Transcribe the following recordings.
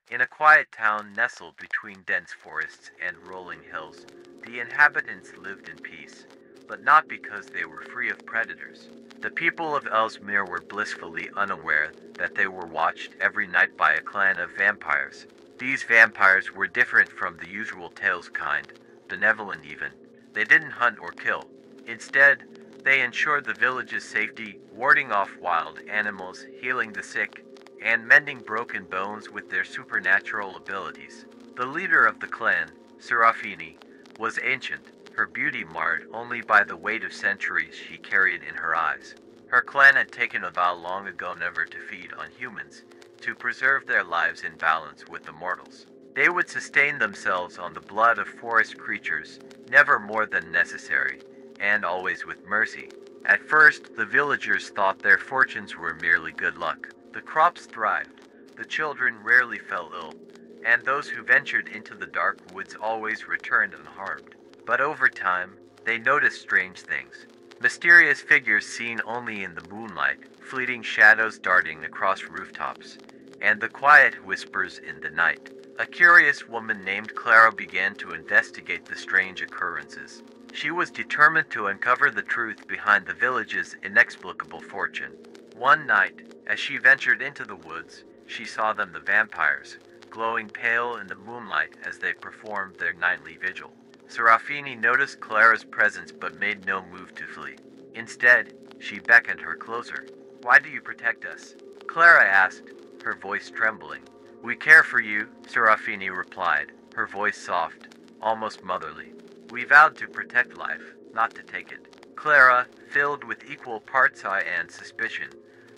In a quiet town nestled between dense forests and rolling hills, the inhabitants lived in peace, but not because they were free of predators. The people of Ellesmere were blissfully unaware that they were watched every night by a clan of vampires. These vampires were different from the usual tales kind, benevolent even. They didn't hunt or kill. Instead, they ensured the village's safety, warding off wild animals, healing the sick, and mending broken bones with their supernatural abilities. The leader of the clan, Serafini, was ancient, her beauty marred only by the weight of centuries she carried in her eyes. Her clan had taken a vow long ago never to feed on humans, to preserve their lives in balance with the mortals. They would sustain themselves on the blood of forest creatures, never more than necessary, and always with mercy. At first, the villagers thought their fortunes were merely good luck. The crops thrived, the children rarely fell ill, and those who ventured into the dark woods always returned unharmed. But over time, they noticed strange things. Mysterious figures seen only in the moonlight, fleeting shadows darting across rooftops, and the quiet whispers in the night. A curious woman named Clara began to investigate the strange occurrences. She was determined to uncover the truth behind the village's inexplicable fortune. One night, as she ventured into the woods, she saw them, the vampires, glowing pale in the moonlight as they performed their nightly vigil. Serafini noticed Clara's presence but made no move to flee. Instead, she beckoned her closer. "Why do you protect us?" Clara asked, her voice trembling. "We care for you," Serafini replied, her voice soft, almost motherly. "We vowed to protect life, not to take it." Clara, filled with equal parts awe and suspicion,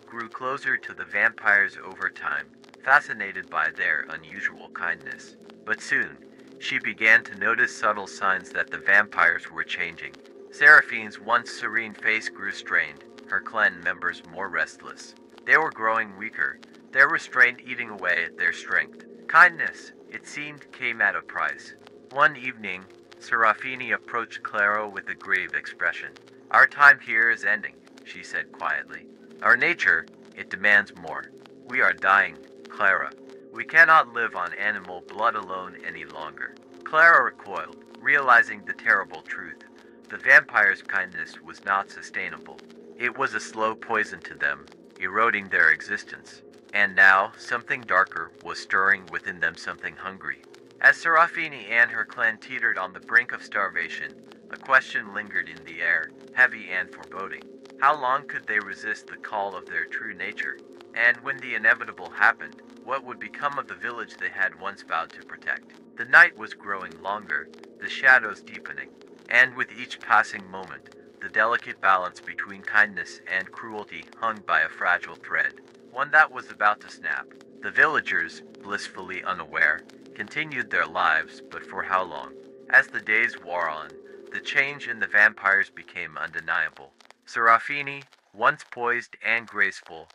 grew closer to the vampires over time, fascinated by their unusual kindness. But soon, she began to notice subtle signs that the vampires were changing. Seraphine's once serene face grew strained, her clan members more restless. They were growing weaker, their restraint eating away at their strength. Kindness, it seemed, came at a price. One evening, Serafini approached Clara with a grave expression. "Our time here is ending," she said quietly. "Our nature, it demands more. We are dying, Clara. We cannot live on animal blood alone any longer." Clara recoiled, realizing the terrible truth. The vampire's kindness was not sustainable. It was a slow poison to them, eroding their existence. And now, something darker was stirring within them, something hungry. As Serafini and her clan teetered on the brink of starvation, a question lingered in the air, heavy and foreboding. How long could they resist the call of their true nature? And when the inevitable happened, what would become of the village they had once vowed to protect? The night was growing longer, the shadows deepening, and with each passing moment, the delicate balance between kindness and cruelty hung by a fragile thread, one that was about to snap. The villagers, blissfully unaware, continued their lives, but for how long? As the days wore on, the change in the vampires became undeniable. Serafini, once poised and graceful,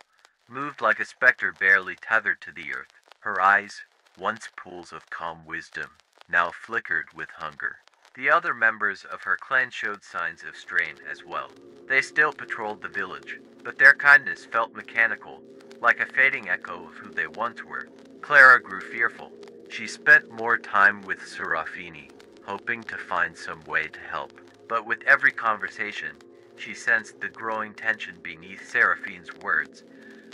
moved like a specter barely tethered to the earth. Her eyes, once pools of calm wisdom, now flickered with hunger. The other members of her clan showed signs of strain as well. They still patrolled the village, but their kindness felt mechanical, like a fading echo of who they once were. Clara grew fearful. She spent more time with Serafini, hoping to find some way to help. But with every conversation, she sensed the growing tension beneath Seraphine's words,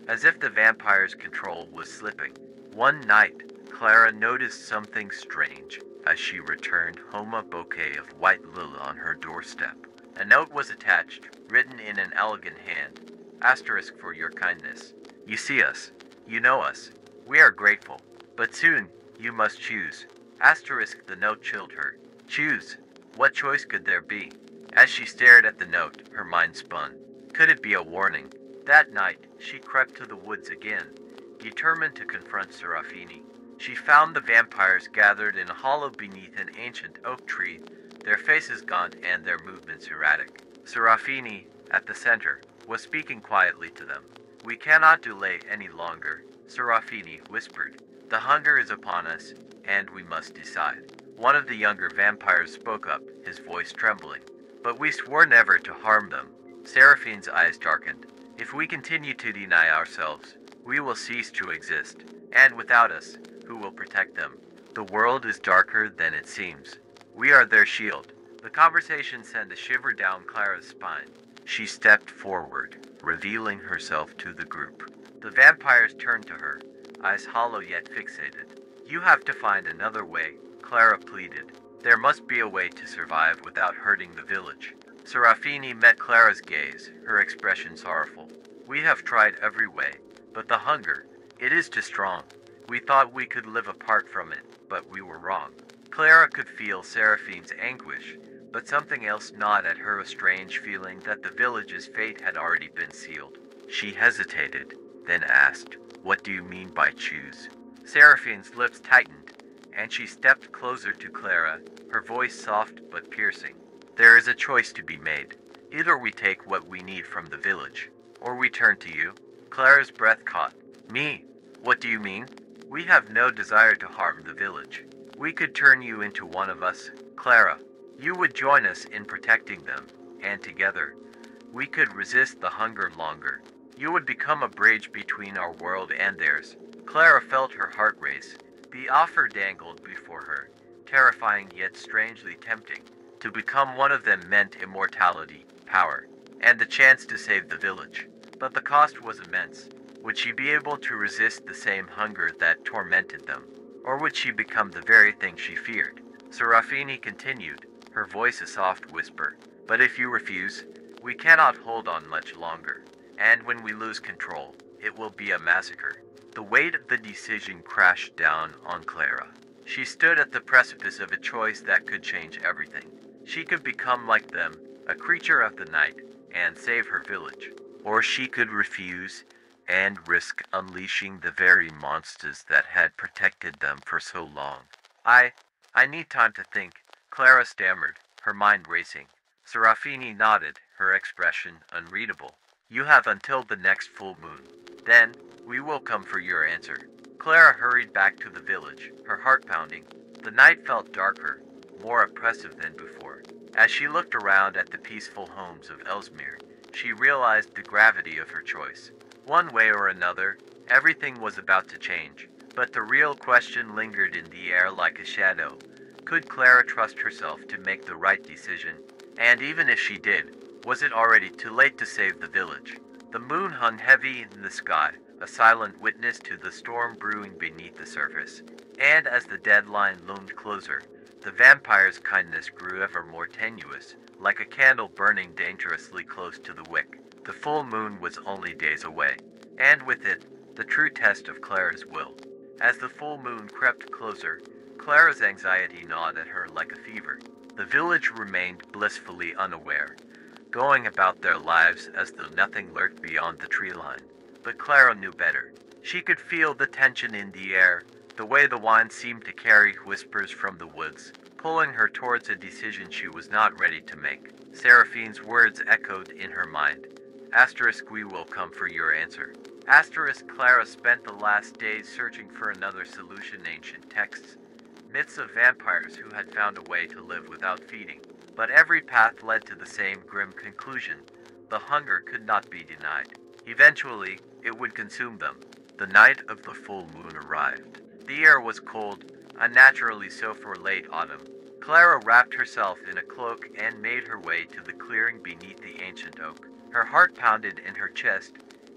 as if the vampire's control was slipping. One night, Clara noticed something strange as she returned home, a bouquet of white lily on her doorstep. A note was attached, written in an elegant hand. Asterisk for your kindness. You see us. You know us. We are grateful. But soon, you must choose. Asterisk, the note chilled her. Choose. What choice could there be? As she stared at the note, her mind spun. Could it be a warning? That night, she crept to the woods again, determined to confront Serafini. She found the vampires gathered in a hollow beneath an ancient oak tree, their faces gaunt and their movements erratic. Serafini, at the center, was speaking quietly to them. "We cannot delay any longer," Serafini whispered. "The hunger is upon us, and we must decide." One of the younger vampires spoke up, his voice trembling. "But we swore never to harm them." Seraphine's eyes darkened. "If we continue to deny ourselves, we will cease to exist. And without us, who will protect them. The world is darker than it seems. We are their shield. The conversation sent a shiver down Clara's spine. She stepped forward, revealing herself to the group. The vampires turned to her, eyes hollow yet fixated. You have to find another way, Clara pleaded. There must be a way to survive without hurting the village. Serafini met Clara's gaze, her expression sorrowful. We have tried every way, but the hunger, it is too strong. We thought we could live apart from it, but we were wrong. Clara could feel Seraphine's anguish, but something else gnawed at her, a strange feeling that the village's fate had already been sealed. She hesitated, then asked, "What do you mean by choose?" Seraphine's lips tightened, and she stepped closer to Clara, her voice soft but piercing. There is a choice to be made. Either we take what we need from the village, or we turn to you. Clara's breath caught. Me? What do you mean? We have no desire to harm the village. We could turn you into one of us, Clara. You would join us in protecting them, and together, we could resist the hunger longer. You would become a bridge between our world and theirs. Clara felt her heart race. The offer dangled before her, terrifying yet strangely tempting. To become one of them meant immortality, power, and the chance to save the village. But the cost was immense. Would she be able to resist the same hunger that tormented them? Or would she become the very thing she feared? Serafini continued, her voice a soft whisper. But if you refuse, we cannot hold on much longer. And when we lose control, it will be a massacre. The weight of the decision crashed down on Clara. She stood at the precipice of a choice that could change everything. She could become like them, a creature of the night, and save her village. Or she could refuse and risk unleashing the very monsters that had protected them for so long. I need time to think, Clara stammered, her mind racing. Serafini nodded, her expression unreadable. You have until the next full moon. Then, we will come for your answer. Clara hurried back to the village, her heart pounding. The night felt darker, more oppressive than before. As she looked around at the peaceful homes of Ellesmere, she realized the gravity of her choice. One way or another, everything was about to change, but the real question lingered in the air like a shadow. Could Clara trust herself to make the right decision? And even if she did, was it already too late to save the village? The moon hung heavy in the sky, a silent witness to the storm brewing beneath the surface. And as the deadline loomed closer, the vampire's kindness grew ever more tenuous, like a candle burning dangerously close to the wick. The full moon was only days away, and with it, the true test of Clara's will. As the full moon crept closer, Clara's anxiety gnawed at her like a fever. The village remained blissfully unaware, going about their lives as though nothing lurked beyond the tree line. But Clara knew better. She could feel the tension in the air, the way the wind seemed to carry whispers from the woods, pulling her towards a decision she was not ready to make. Seraphine's words echoed in her mind. Asterisk, we will come for your answer. Asterisk, Clara spent the last days searching for another solution. Ancient texts, myths of vampires who had found a way to live without feeding. But every path led to the same grim conclusion. The hunger could not be denied. Eventually, it would consume them. The night of the full moon arrived. The air was cold, unnaturally so for late autumn. Clara wrapped herself in a cloak and made her way to the clearing beneath the ancient oak. Her heart pounded in her chest,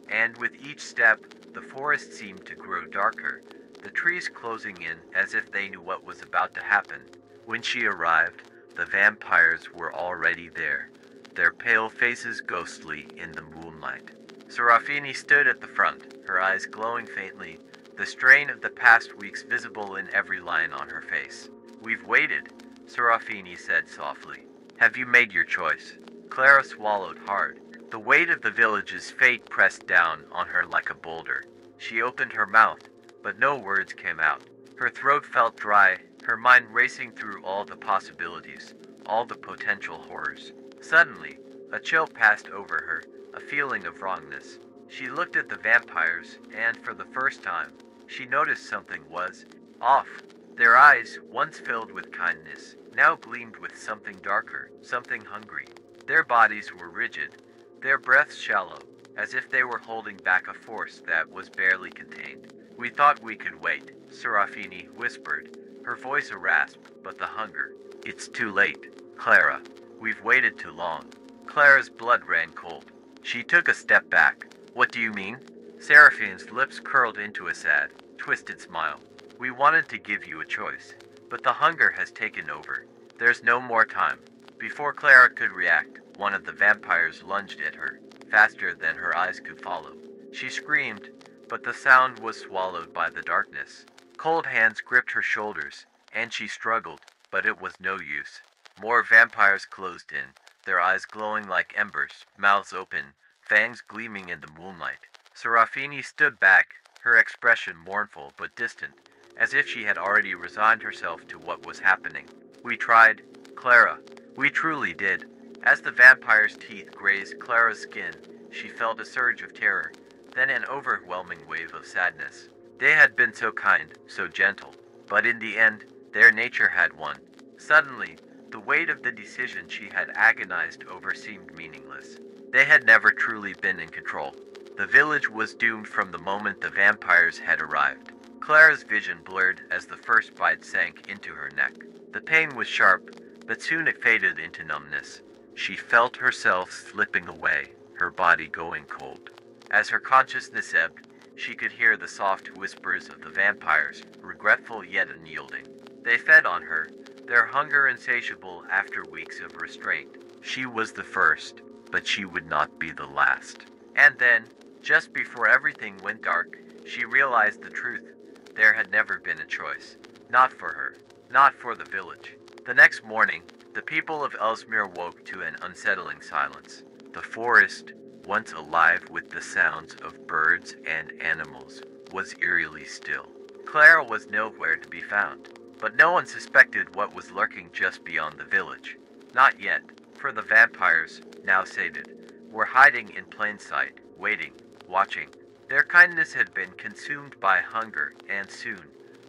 and with each step, the forest seemed to grow darker, the trees closing in as if they knew what was about to happen. When she arrived, the vampires were already there, their pale faces ghostly in the moonlight. Serafini stood at the front, her eyes glowing faintly, the strain of the past weeks visible in every line on her face. We've waited, Serafini said softly. Have you made your choice? Clara swallowed hard. The weight of the village's fate pressed down on her like a boulder. She opened her mouth, but no words came out. Her throat felt dry, her mind racing through all the possibilities, all the potential horrors. Suddenly, a chill passed over her, a feeling of wrongness. She looked at the vampires, and for the first time, she noticed something was off. Their eyes, once filled with kindness, now gleamed with something darker, something hungry. Their bodies were rigid, their breaths shallow, as if they were holding back a force that was barely contained. We thought we could wait, Serafini whispered, her voice a rasp, but the hunger. It's too late, Clara. We've waited too long. Clara's blood ran cold. She took a step back. What do you mean? Seraphine's lips curled into a sad, twisted smile. We wanted to give you a choice, but the hunger has taken over. There's no more time. Before Clara could react, one of the vampires lunged at her, faster than her eyes could follow. She screamed, but the sound was swallowed by the darkness. Cold hands gripped her shoulders, and she struggled, but it was no use. More vampires closed in, their eyes glowing like embers, mouths open, fangs gleaming in the moonlight. Serafini stood back, her expression mournful but distant, as if she had already resigned herself to what was happening. We tried, Clara. We truly did. As the vampire's teeth grazed Clara's skin, she felt a surge of terror, then an overwhelming wave of sadness. They had been so kind, so gentle, but in the end, their nature had won. Suddenly, the weight of the decision she had agonized over seemed meaningless. They had never truly been in control. The village was doomed from the moment the vampires had arrived. Clara's vision blurred as the first bite sank into her neck. The pain was sharp, but soon it faded into numbness. She felt herself slipping away, her body going cold. As her consciousness ebbed, she could hear the soft whispers of the vampires, regretful yet unyielding. They fed on her, their hunger insatiable after weeks of restraint. She was the first, but she would not be the last. And then, just before everything went dark, she realized the truth. There had never been a choice. Not for her. Not for the village. The next morning, the people of Ellesmere woke to an unsettling silence. The forest, once alive with the sounds of birds and animals, was eerily still. Clara was nowhere to be found, but no one suspected what was lurking just beyond the village. Not yet, for the vampires, now sated, were hiding in plain sight, waiting, watching. Their kindness had been consumed by hunger, and soon,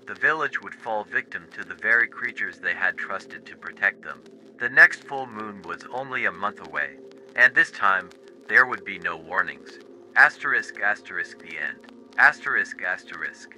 the village would fall victim to the very creatures they had trusted to protect them. The next full moon was only a month away, and this time, there would be no warnings. Asterisk asterisk the end. Asterisk asterisk.